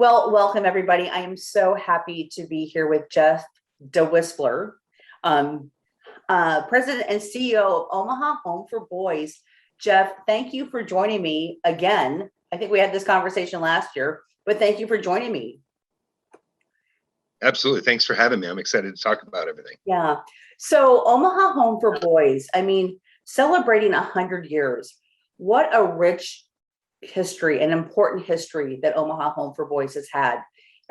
Well, welcome everybody. I am so happy to be here with Jeff DeWispelare, President and CEO of Omaha Home for Boys. Jeff, thank you for joining me again. I think we had this conversation last year, but thank you for joining me. Absolutely. Thanks for having me. I'm excited to talk about everything. Yeah. So Omaha Home for Boys, I mean, celebrating 100 years. What a rich history, an important history that Omaha Home for Boys has had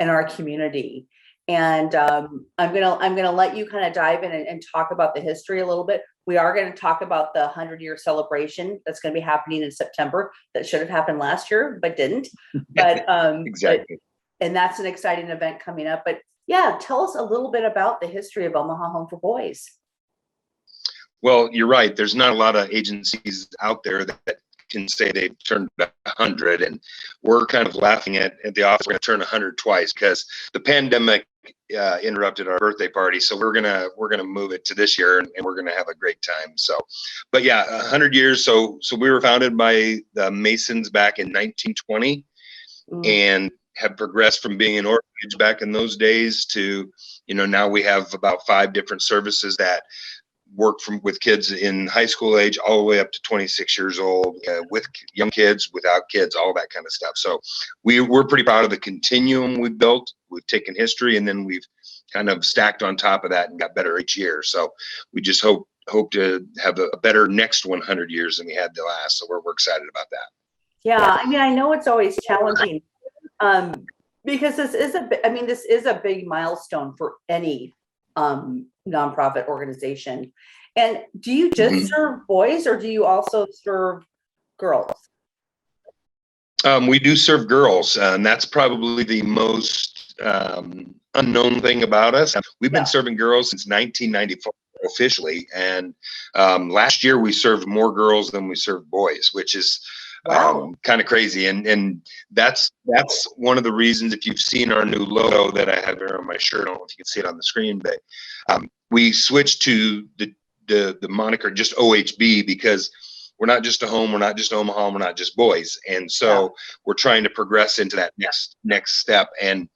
in our community. And I'm gonna let you kind of dive in and talk about the history a little bit. We are going to talk about the 100-year celebration that's going to be happening in September. That should have happened last year, but didn't. But exactly. And that's an exciting event coming up. But yeah, tell us a little bit about the history of Omaha Home for Boys. Well, you're right. There's not a lot of agencies out there that can say they've turned 100, and we're kind of laughing at the office. We're going to turn 100 twice because the pandemic interrupted our birthday party. So we're gonna move it to this year, and we're gonna have a great time. So, but yeah, 100 years. So we were founded by the Masons back in 1920, and have progressed from being an orphanage back in those days to, now we have about 5 different services that work with kids in high school age all the way up to 26 years old, with young kids, without kids, all that kind of stuff. So we're pretty proud of the continuum we've built. We've taken history and then we've kind of stacked on top of that and got better each year. So we just hope to have a better next 100 years than we had the last. So we're excited about that. Yeah, I mean, I know it's always challenging because this is a big milestone for any nonprofit organization. And do you just serve boys, or do you also serve girls? We do serve girls, and that's probably the most unknown thing about us. We've been serving girls since 1994 officially, and last year we served more girls than we served boys, which is kind of crazy. And that's one of the reasons, if you've seen our new logo that I have here on my shirt, I don't know if you can see it on the screen, but we switched to the moniker just OHB because we're not just a home, we're not just Omaha, we're not just boys. And so we're trying to progress into that next step. And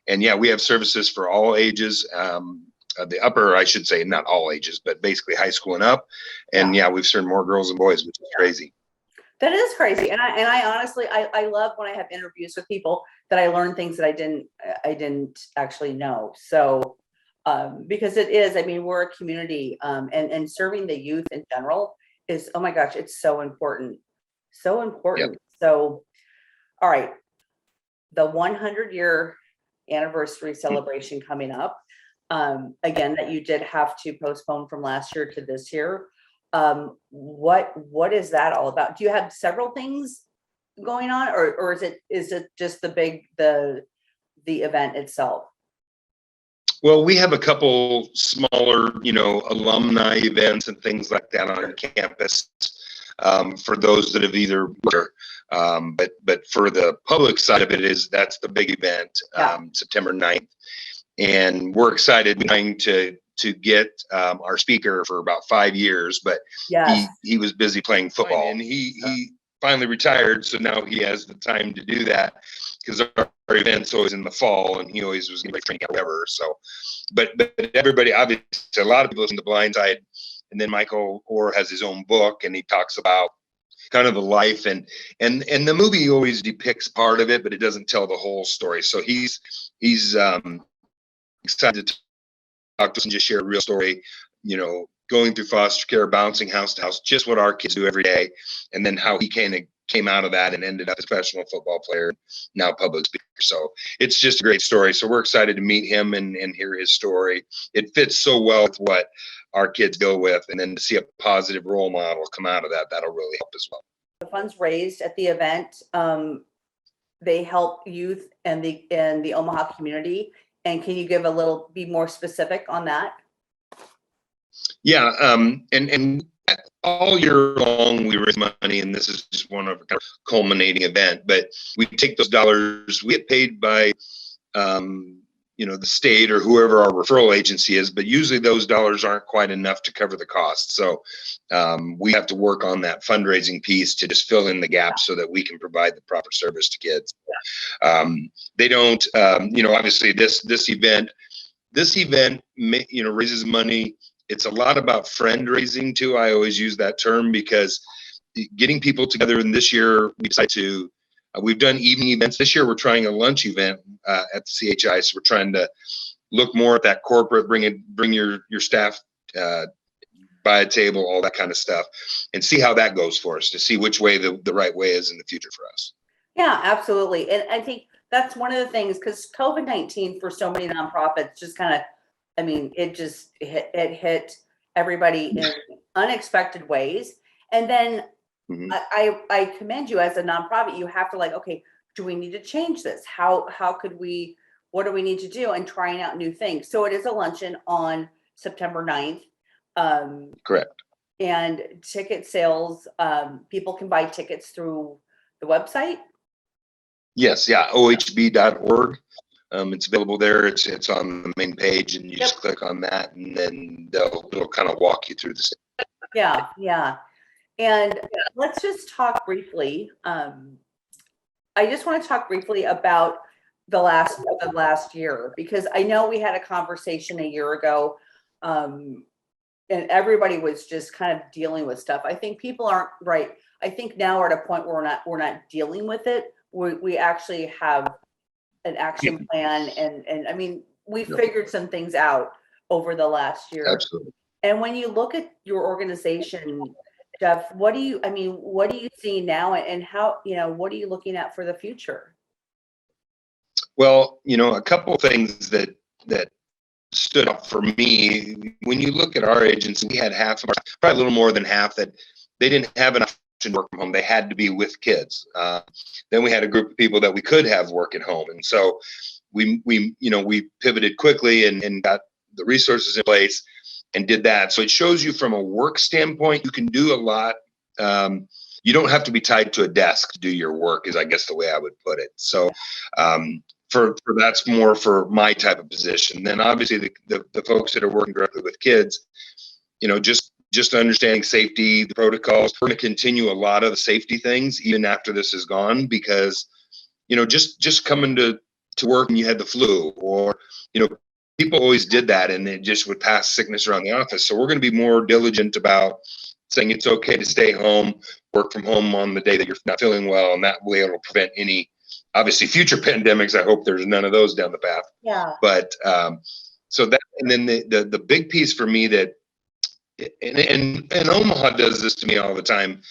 yeah, we have services for all ages. The upper, I should say, not all ages, but basically high school and up. And yeah, we've served more girls than boys, which is crazy. That is crazy. And I honestly, I love when I have interviews with people that I learn things that I didn't actually know. So, because it is, I mean, we're a community, and serving the youth in general is, oh my gosh, it's so important. So important. Yep. So, all right. The 100-year anniversary celebration coming up, again, that you did have to postpone from last year to this year. What is that all about? Do you have several things going on, or is it just the event itself? Well, we have a couple smaller, alumni events and things like that on campus, for those that have either, but for the public side of it that's the big event, September 9th. And we're excited to get our speaker for about 5 years, but he was busy playing football, and he finally retired. So now he has the time to do that because our event's always in the fall, and he always was going to be training out whatever. So, but everybody, obviously, a lot of people listen to Blind Side, and then Michael Orr has his own book, and he talks about kind of the life and the movie always depicts part of it, but it doesn't tell the whole story. So he's excited to talk to us and just share a real story, going through foster care, bouncing house to house, just what our kids do every day, and then how he came out of that and ended up as a professional football player, now public speaker. So it's just a great story. So we're excited to meet him and hear his story. It fits so well with what our kids deal with, and then to see a positive role model come out of that, that'll really help as well. The funds raised at the event, they help youth and the Omaha community. And can you be more specific on that? Yeah, and all year long we raise money, and this is just one of our culminating event. But we take those dollars, we get paid by the state or whoever our referral agency is, but usually those dollars aren't quite enough to cover the cost. So we have to work on that fundraising piece to just fill in the gaps so that we can provide the proper service to kids. They don't, obviously this event raises money. It's a lot about friend raising too. I always use that term because getting people together. And this year we decided to, we've done evening events. This year we're trying a lunch event at the CHI. So we're trying to look more at that corporate, bring your staff by a table, all that kind of stuff, and see how that goes for us, to see which way the right way is in the future for us. Yeah, absolutely. And I think that's one of the things, because COVID-19 for so many nonprofits just kind of, it hit everybody in unexpected ways. And then I commend you as a nonprofit. You have to okay, do we need to change this? How could we, what do we need to do? And trying out new things. So it is a luncheon on September 9th. Correct. And ticket sales, people can buy tickets through the website. Yes. Yeah. ohb.org. It's available there. It's on the main page, and you just click on that, and then it'll kind of walk you through the same. Yeah. Yeah. And let's just talk briefly. I just want to talk briefly about the last year, because I know we had a conversation a year ago, and everybody was just kind of dealing with stuff. I think people aren't right. I think now we're at a point where we're not dealing with it. We actually have an action plan, and we figured some things out over the last year. Absolutely. And when you look at your organization, Jeff, what do you see now, and how, what are you looking at for the future? Well, a couple of things that stood out for me. When you look at our agency, we had probably a little more than half, that they didn't have an option to work from home. They had to be with kids. Then we had a group of people that we could have work at home. And so we pivoted quickly and got the resources in place and did that. So it shows you from a work standpoint, you can do a lot. You don't have to be tied to a desk to do your work, is I guess the way I would put it. So for that's more for my type of position. Then obviously the folks that are working directly with kids, just understanding safety, the protocols. We're going to continue a lot of the safety things even after this is gone, because just coming to work and you had the flu, or people always did that, and it just would pass sickness around the office. So we're going to be more diligent about saying it's okay to stay home, work from home on the day that you're not feeling well, and that way it'll prevent any, obviously, future pandemics. I hope there's none of those down the path. Yeah. But so that, and then the big piece for me that, and Omaha does this to me all the time.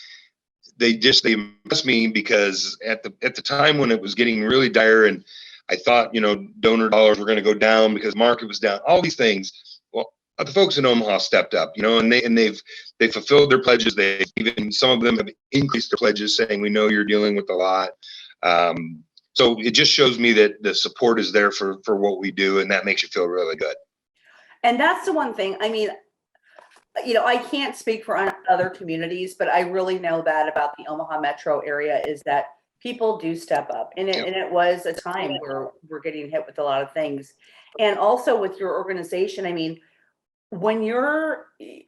They impress me, because at the time when it was getting really dire, and I thought donor dollars were going to go down because the market was down, all these things. Well, the folks in Omaha stepped up, and they've fulfilled their pledges. They even, some of them have increased their pledges, saying, we know you're dealing with a lot. So it just shows me that the support is there for what we do, and that makes you feel really good. And that's the one thing. I can't speak for other communities, but I really know that about the Omaha metro area is that people do step up. And it was a time where we're getting hit with a lot of things. And also with your organization, when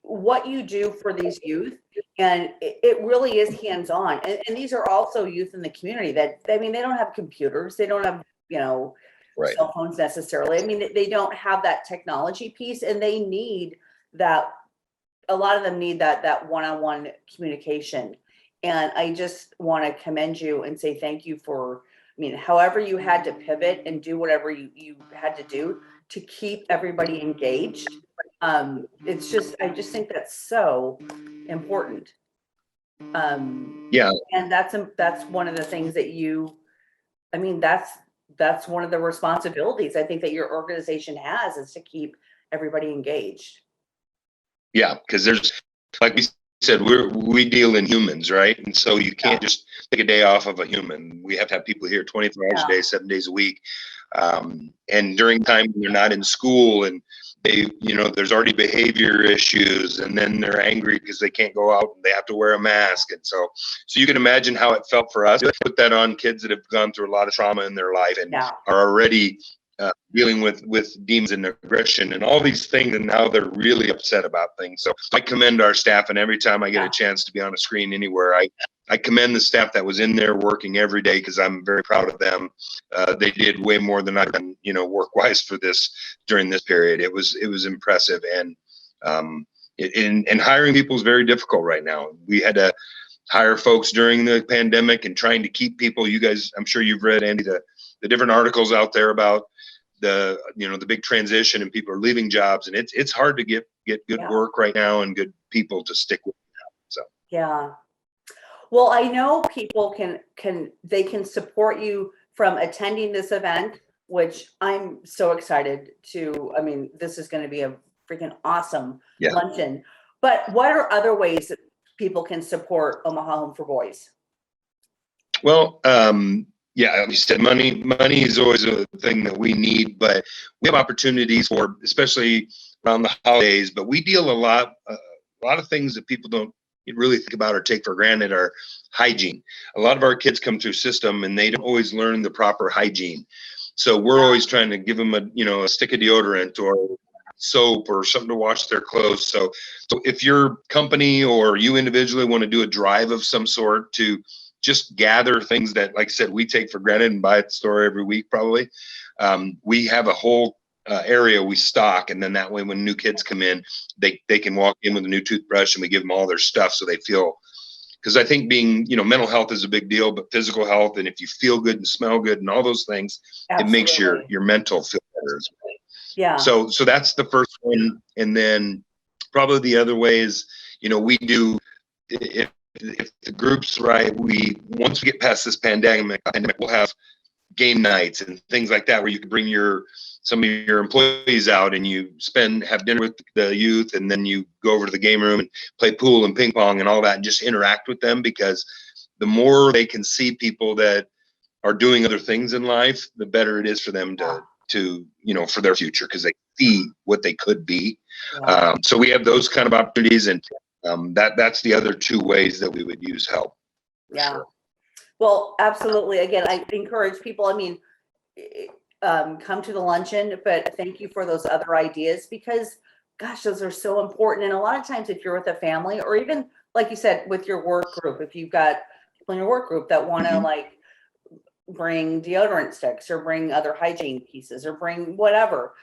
what you do for these youth, and it really is hands-on. And these are also youth in the community that, they don't have computers. They don't have, Right. cell phones necessarily. They don't have that technology piece, and they need that. A lot of them need that one-on-one communication. And I just want to commend you and say thank you for, however you had to pivot and do whatever you had to do to keep everybody engaged. I just think that's so important. Yeah. And that's one of the things that that's one of the responsibilities I think that your organization has, is to keep everybody engaged. Yeah, because there's, like we said, we deal in humans, right? And so you can't just take a day off of a human. We have to have people here 24 hours a day, 7 days a week. And during time when they're not in school and they, there's already behavior issues, and then they're angry because they can't go out and they have to wear a mask. And so you can imagine how it felt for us. Put that on kids that have gone through a lot of trauma in their life and are already dealing with demons and aggression and all these things, and now they're really upset about things. So I commend our staff, and every time I get a chance to be on a screen anywhere, I commend the staff that was in there working every day, because I'm very proud of them. They did way more than I've done, work-wise for this during this period. It was impressive, and hiring people is very difficult right now. We had to hire folks during the pandemic and trying to keep people. You guys, I'm sure you've read, Andy, the different articles out there about the big transition, and people are leaving jobs, and it's hard to get good work right now and good people to stick with them. So well, I know people can support you from attending this event, which I'm so excited to. I mean, this is going to be a freaking awesome luncheon. But what are other ways that people can support Omaha Home for Boys? Well, you said money is always a thing that we need, but we have opportunities for, especially around the holidays, but we deal a lot of things that people don't really think about or take for granted are hygiene. A lot of our kids come through system and they don't always learn the proper hygiene. So we're always trying to give them a stick of deodorant or soap or something to wash their clothes. So if your company or you individually want to do a drive of some sort to just gather things that, like I said, we take for granted and buy at the store every week, probably. We have a whole area we stock, and then that way when new kids come in, they can walk in with a new toothbrush, and we give them all their stuff so they feel, because I think being, mental health is a big deal, but physical health, and if you feel good and smell good and all those things, it makes your mental feel better as well. Yeah. So that's the first one. And then probably the other way is, we do, if the group's right, once we get past this pandemic, we'll have game nights and things like that, where you can bring some of your employees out and you have dinner with the youth, and then you go over to the game room and play pool and ping pong and all that, and just interact with them, because the more they can see people that are doing other things in life, the better it is for them to for their future, because they see what they could be. So we have those kind of opportunities, and that's the other two ways that we would use help. Sure. Well, absolutely. Again, I encourage people, come to the luncheon, but thank you for those other ideas, because gosh, those are so important. And a lot of times if you're with a family, or even like you said, with your work group, if you've got people in your work group that want to bring deodorant sticks or bring other hygiene pieces or bring whatever,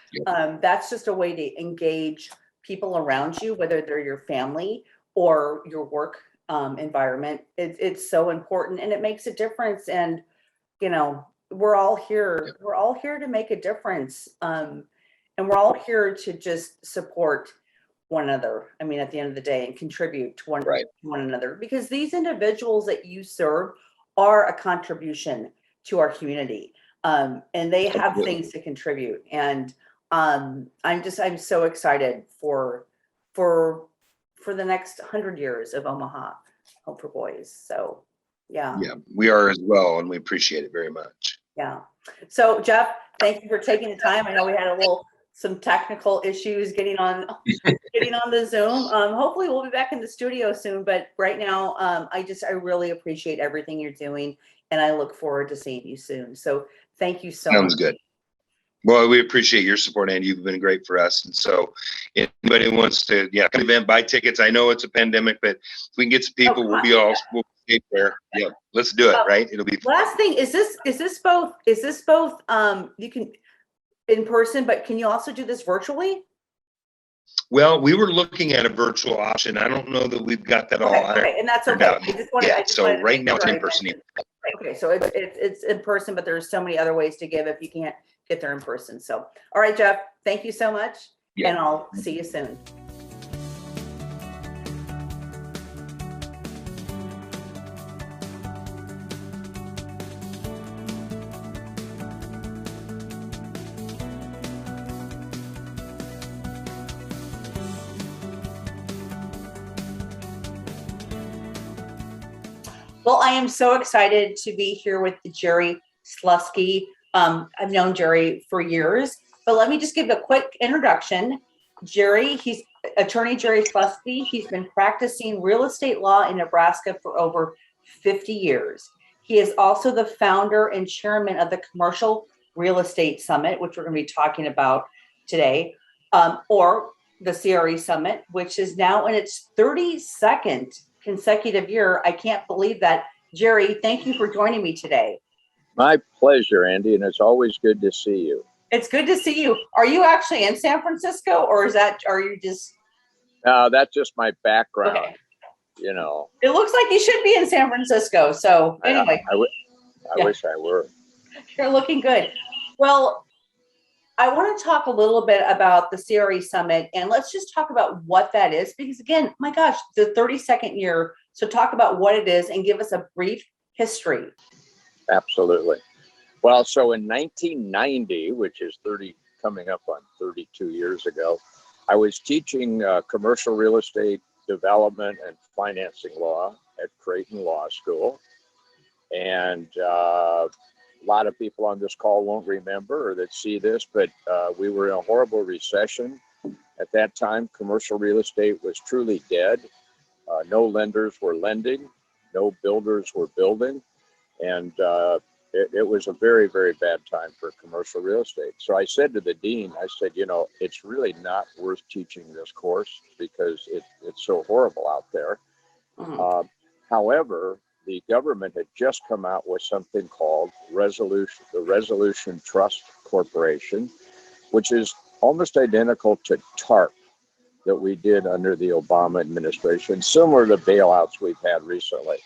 that's just a way to engage people around you, whether they're your family or your work environment. It's so important, and it makes a difference. And we're all here to make a difference, and we're all here to just support one another. At the end of the day, and contribute to one another, because these individuals that you serve are a contribution to our community, and they have things to contribute. And I'm so excited for the next 100 years of Omaha Home for Boys. So yeah, we are as well, and we appreciate it very much. Yeah. So Jeff, thank you for taking the time. I know we had some technical issues getting on the Zoom. Hopefully we'll be back in the studio soon, but right now I really appreciate everything you're doing, and I look forward to seeing you soon. So thank you so much. Sounds good. Well, we appreciate your support, Andy. You've been great for us. And so if anybody wants to, come to the event, buy tickets. I know it's a pandemic, but if we can get some people, we'll be there. Yeah, let's do it, right? It'll be fun. Last thing, is this both you can in person, but can you also do this virtually? Well, we were looking at a virtual option. I don't know that we've got that all. Okay, and that's okay. So right now it's in person. Okay, so it's in person, but there's so many other ways to give if you can't get there in person. So, all right, Jeff, thank you so much, and I'll see you soon. Well, I am so excited to be here with Jerry Slusky. I've known Jerry for years, but let me just give a quick introduction. Jerry, he's attorney Jerry Slusky. He's been practicing real estate law in Nebraska for over 50 years. He is also the founder and chairman of the Commercial Real Estate Summit, which we're going to be talking about today, or the CRE Summit, which is now in its 32nd consecutive year. I can't believe that. Jerry, thank you for joining me today. My pleasure, Andy, and it's always good to see you. It's good to see you. Are you actually in San Francisco, or are you just? That's just my background. Okay. You know. It looks like you should be in San Francisco. So anyway. I wish I were. You're looking good. Well, I want to talk a little bit about the CRE Summit, and let's just talk about what that is, because again, my gosh, the 32nd year. So talk about what it is and give us a brief history. Absolutely. Well, so in 1990, which is coming up on 32 years ago, I was teaching commercial real estate development and financing law at Creighton Law School. And a lot of people on this call won't remember or that see this, but we were in a horrible recession. At that time, commercial real estate was truly dead. No lenders were lending, no builders were building, and it was a very, very bad time for commercial real estate. So I said to the dean, I said, it's really not worth teaching this course because it's so horrible out there. Mm-hmm. However, the government had just come out with something called the Resolution Trust Corporation, which is almost identical to TARP that we did under the Obama administration, similar to bailouts we've had recently.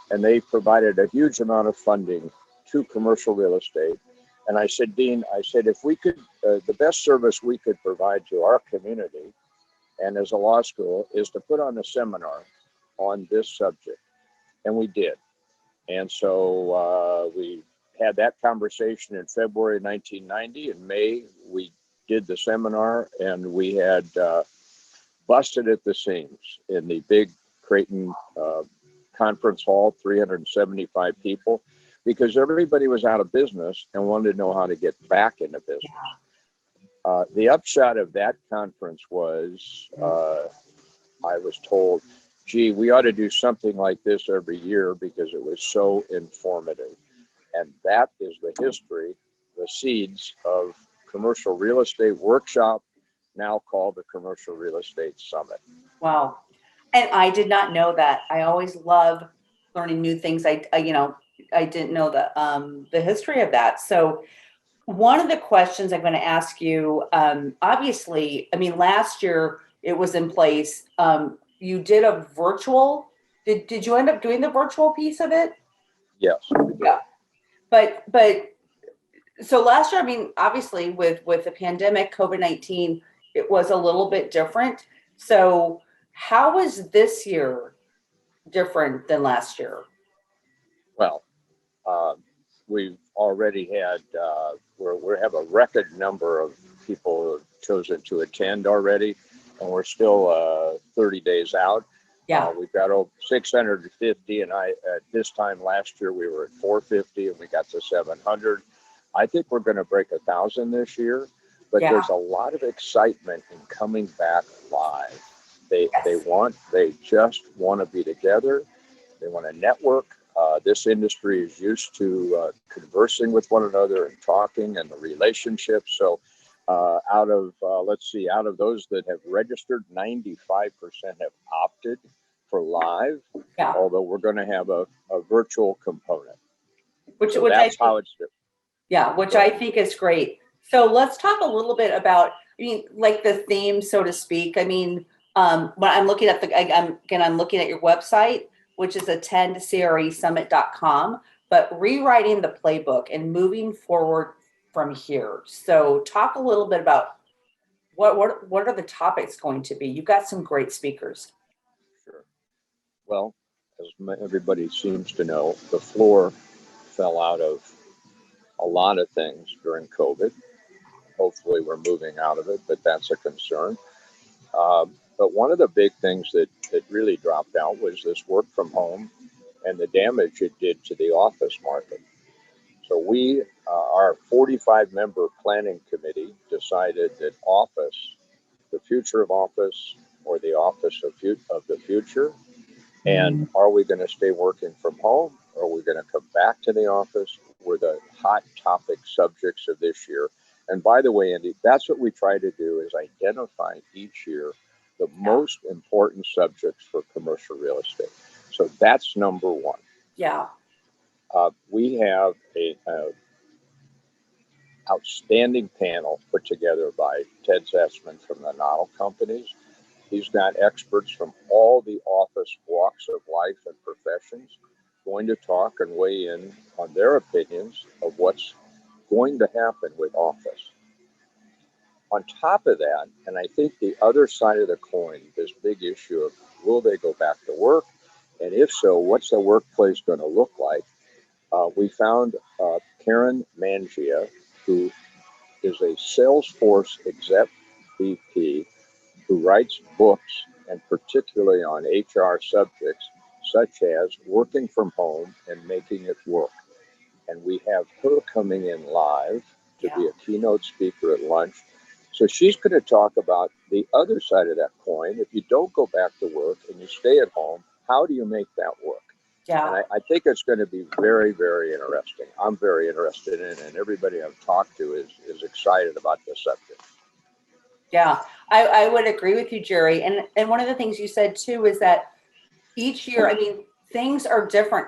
And they provided a huge amount of funding to commercial real estate. And I said, Dean, if we could, the best service we could provide to our community and as a law school is to put on a seminar on this subject. And we did. And so we had that conversation in February 1990. In May, we did the seminar, and we had busted at the seams in the big Creighton conference hall, 375 people, because everybody was out of business and wanted to know how to get back into business. The upshot of that conference was I was told, gee, we ought to do something like this every year because it was so informative. And that is the history, the seeds of Commercial Real Estate Workshop, now called the Commercial Real Estate Summit. Wow. And I did not know that. I always love learning new things. I didn't know the history of that. So one of the questions I'm going to ask you, obviously, last year it was in place. You did a virtual. Did you end up doing the virtual piece of it? Yes. Yeah. But so last year, obviously with the pandemic, COVID-19, it was a little bit different. So how is this year different than last year? Well, we've already had, we have a record number of people who have chosen to attend already, and we're still 30 days out. Yeah. We've got over 650, and at this time last year we were at 450, and we got to 700. I think we're going to break 1,000 this year, but there's a lot of excitement in coming back live. They just want to be together. They want to network. This industry is used to conversing with one another and talking and the relationships. So out of those that have registered, 95% have opted for live, although we're going to have a virtual component. Which how it's different. Yeah, which I think is great. So let's talk a little bit about, like the theme, so to speak. When I'm looking at I'm looking at your website, which is attendcresummit.com, but rewriting the playbook and moving forward from here. So talk a little bit about what are the topics going to be? You've got some great speakers. Sure. Well, as everybody seems to know, the floor fell out of a lot of things during COVID. Hopefully we're moving out of it, but that's a concern. But one of the big things that really dropped out was this work from home and the damage it did to the office market. So our 45-member planning committee decided that office, the future of office, or the office of the future, and are we going to stay working from home, or are we going to come back to the office, were the hot topic subjects of this year. And by the way, Andy, that's what we try to do, is identify each year the most important subjects for commercial real estate. So that's number one. Yeah. We have a outstanding panel put together by Ted Zessman from the Nottle Companies. He's got experts from all the office walks of life and professions going to talk and weigh in on their opinions of what's going to happen with office. On top of that, and I think the other side of the coin, this big issue of will they go back to work? And if so, what's the workplace going to look like? We found Karen Mangia, who is a Salesforce exec VP who writes books, and particularly on HR subjects, such as working from home and making it work. And we have her coming in live to be a keynote speaker at lunch. So she's going to talk about the other side of that coin. If you don't go back to work and you stay at home, how do you make that work? Yeah. And I think it's going to be very, very interesting. I'm very interested in it, and everybody I've talked to is excited about this subject. Yeah, I would agree with you, Jerry. And one of the things you said too is that each year, I mean, things are different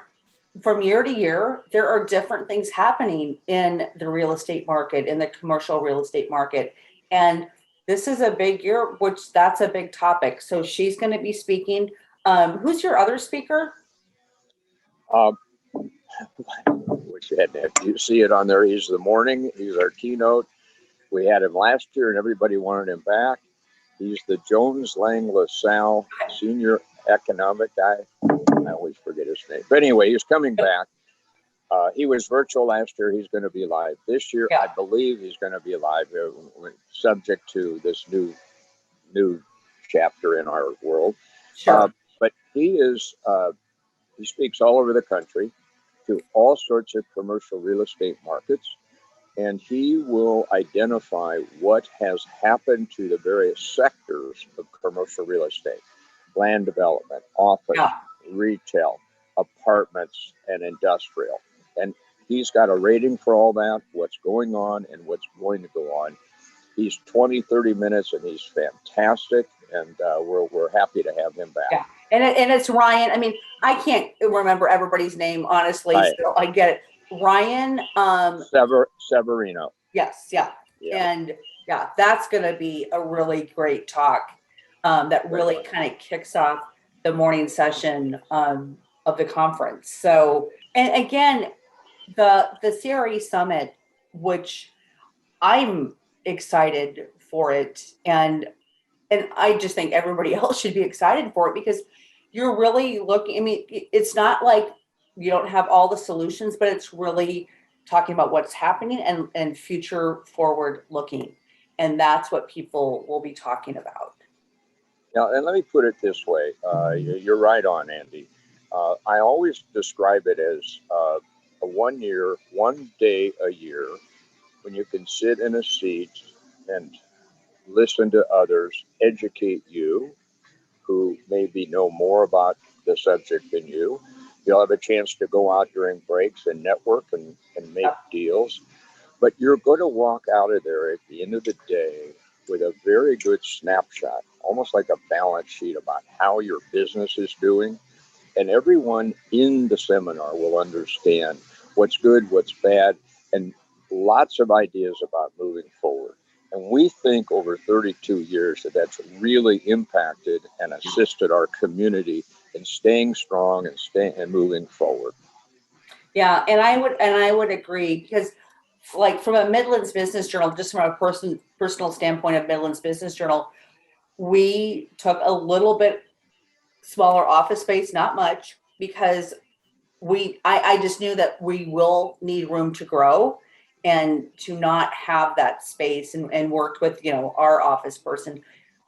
from year to year. There are different things happening in the real estate market, in the commercial real estate market. And this is a big year, which that's a big topic. So she's going to be speaking. Who's your other speaker? Which you see it on there. He's the morning. He's our keynote. We had him last year, and everybody wanted him back. He's the Jones Lang LaSalle senior economic guy. I always forget his name. But anyway, he's coming back. He was virtual last year. He's going to be live this year. I believe he's going to be live, subject to this new chapter in our world. Sure. But he speaks all over the country to all sorts of commercial real estate markets. And he will identify what has happened to the various sectors of commercial real estate: land development, office, retail, apartments, and industrial. And he's got a rating for all that, what's going on and what's going to go on. He's 20, 30 minutes, and he's fantastic. And we're happy to have him back. Yeah. And it's Ryan. I mean, I can't remember everybody's name, honestly. So I get it. Ryan Severino. Yes, yeah. And that's going to be a really great talk that really kind of kicks off the morning session of the conference. So, and again, the CRE Summit, which I'm excited for it, and I just think everybody else should be excited for it, because you're really looking, I mean, it's not like you don't have all the solutions, but it's really talking about what's happening and future forward looking. And that's what people will be talking about. Now, and let me put it this way. You're right on, Andy. I always describe it as a 1 year, 1 day a year, when you can sit in a seat and listen to others, educate you, who maybe know more about the subject than you. You'll have a chance to go out during breaks and network and make deals. But you're going to walk out of there at the end of the day with a very good snapshot, almost like a balance sheet about how your business is doing. And everyone in the seminar will understand what's good, what's bad, and lots of ideas about moving forward. And we think over 32 years that that's really impacted and assisted our community in staying strong and moving forward. Yeah, and I would agree, because like from a Midlands Business Journal, just from a personal standpoint of Midlands Business Journal, we took a little bit smaller office space, not much, because I just knew that we will need room to grow and to not have that space, and worked with, our office person.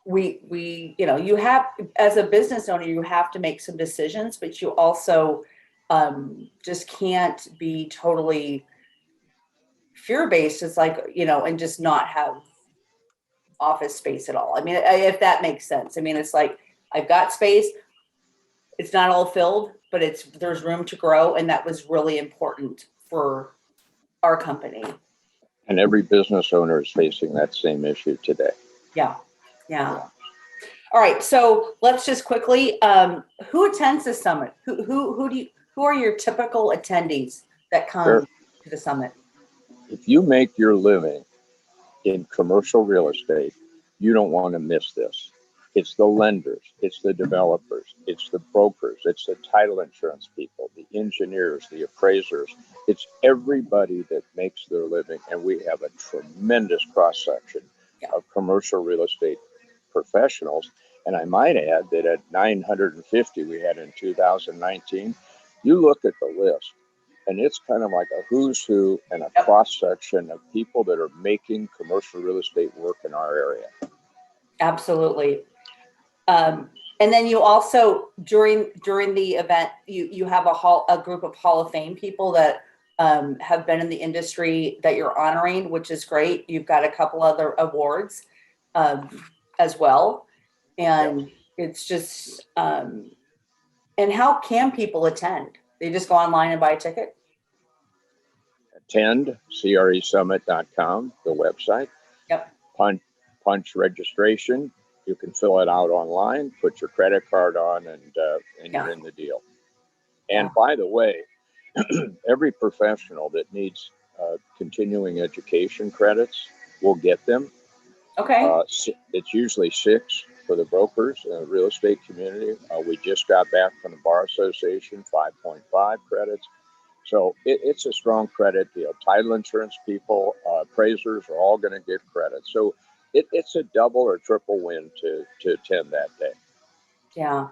We, you have, as a business owner, you have to make some decisions, but you also just can't be totally fear-based. It's like, and just not have office space at all. I mean, if that makes sense. I mean, it's like, I've got space. It's not all filled, but there's room to grow. And that was really important for our company. And every business owner is facing that same issue today. Yeah. All right. So let's just quickly, who attends the summit? Who are your typical attendees that come to the summit? If you make your living in commercial real estate, you don't want to miss this. It's the lenders, it's the developers, it's the brokers, it's the title insurance people, the engineers, the appraisers. It's everybody that makes their living. And we have a tremendous cross section of commercial real estate professionals. And I might add that at 950 we had in 2019, you look at the list and it's kind of like a who's who and a cross section of people that are making commercial real estate work in our area. Absolutely. And then you also, during the event, you have a group of Hall of Fame people that have been in the industry that you're honoring, which is great. You've got a couple other awards as well. And it's just, and how can people attend? They just go online and buy a ticket? Attend cresummit.com, the website. Yep. Punch registration. You can fill it out online, put your credit card on, and you're in the deal. And by the way, every professional that needs continuing education credits will get them. Okay. It's usually 6 for the brokers in the real estate community. We just got back from the Bar Association, 5.5 credits. So it's a strong credit deal. Title insurance people, appraisers are all going to get credit. So it's a double or triple win to attend that day. Yeah.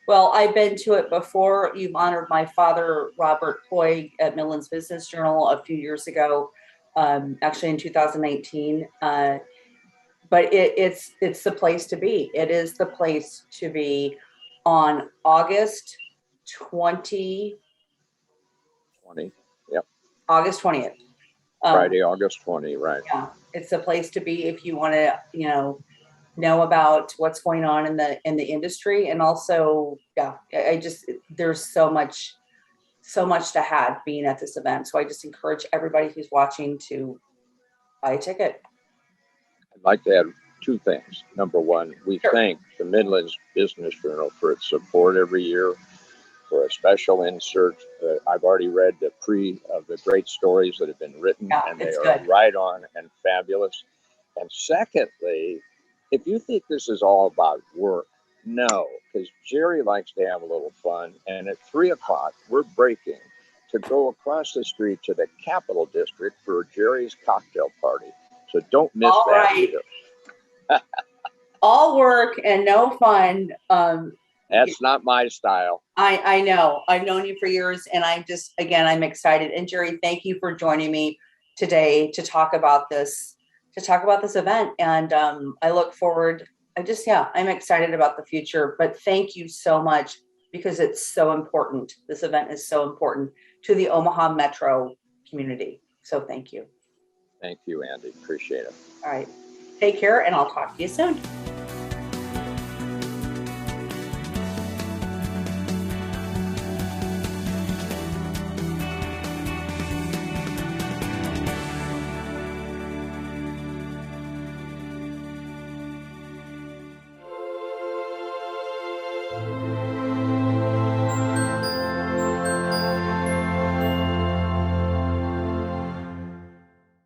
Well, I've been to it before. You've honored my father, Robert Hoy, at Midland's Business Journal a few years ago, actually in 2019. But it's the place to be. It is the place to be on August 20. 20. Yep. August 20th. Friday, August 20, right. Yeah, it's the place to be if you want to, know about what's going on in the industry. And also, there's so much to have being at this event. So I just encourage everybody who's watching to buy a ticket. I'd like to add 2 things. Number one, we thank the Midlands Business Journal for its support every year, for a special insert. I've already read the great stories that have been written, and they are right on and fabulous. And secondly, if you think this is all about work, no, because Jerry likes to have a little fun. And at 3 o'clock, we're breaking to go across the street to the Capitol District for Jerry's cocktail party. So don't miss that either. All work and no fun. That's not my style. I know. I've known you for years, and I'm excited. And Jerry, thank you for joining me today to talk about this event. And I look forward. I'm excited about the future. But thank you so much, because it's so important. This event is so important to the Omaha Metro community. So thank you. Thank you, Andy. Appreciate it. All right. Take care, and I'll talk to you soon.